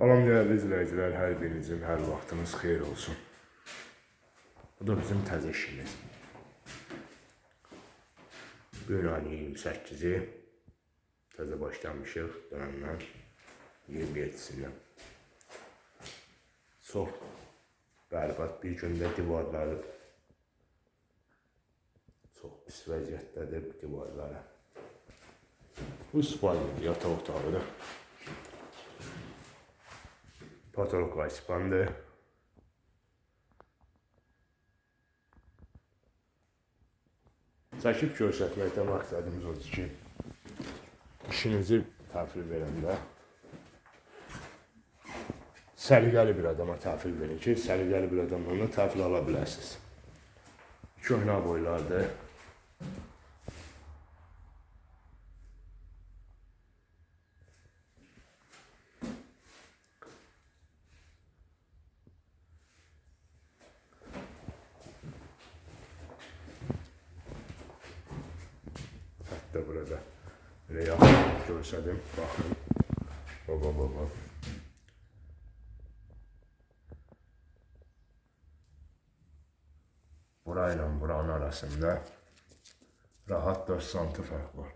Salam değerli izləyicilər, hər birinizin hər vaxtınız xeyir olsun. Bu da bizim təzə işimiz. Bu gün ayın 28-i təzə başlamışıq dönəmdən 27-sindən. Çox bərbad bir gündə divarları çox pis vəziyyətdədir divarları. Bu spalnidir, yataq otağıdır. Patolog açıqlandı. Çəkib göstərməkdən məqsədimiz odur ki, işinizi təhvil verəndə səliqəli bir adama təhvil verin ki, səliqəli bir adamdan da təhvil ala biləsiniz. Köhnə boylardır. Hətta burada belə yaxın görsədim, baxın. Baba. Burayla buranın arasında rahat 4 santim fərq var.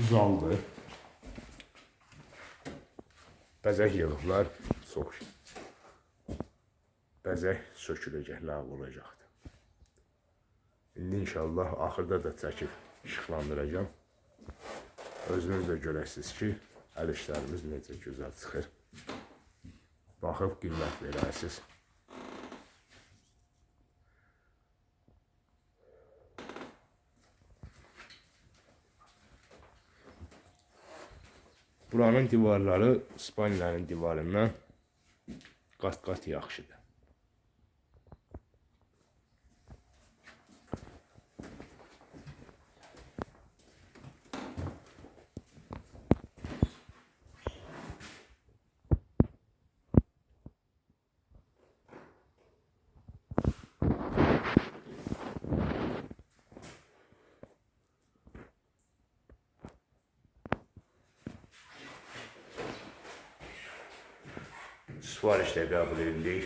Zaldır. Bəzək yığıblar, soğuk. Bəzək söküləcək, ləğv olacaqdır. İndi inşallah axırda da çəkib işıqlandıracağım. Özünüz də görəsiniz ki, əl işlərimiz necə gözəl çıxır. Baxıb qiymət verəsiniz. Buranın divarları spalnilərin divarından qat-qat yaxşıdır. Sifariş də qəbul edirik.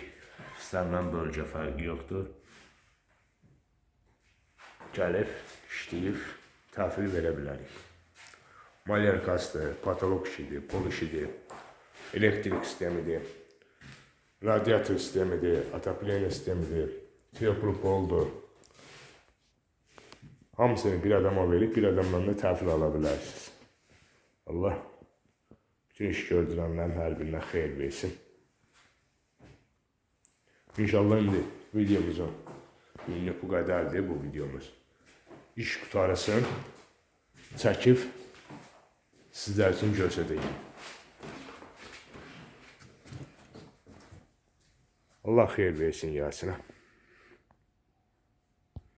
İstənilən bölgə fərqi yoxdur. Gəlib, işləyib, təhvil verə bilərik. Malyarkasıdır, patolog işidir, pol işidir, elektrik sistemidir, radiator sistemidir, atapleniya sistemidir, teopropoldur. Hamısını bir adama verib, bir adamdan da təhvil ala bilərsiniz. Allah bütün iş gördürənlərin hər birinə xeyir versin. İnşallah indi videomuzun günlük bu qədərdir bu videomuz. İş qutarısın, çəkib sizlər üçün göstərəcəyim. Allah xeyir versin yasinə.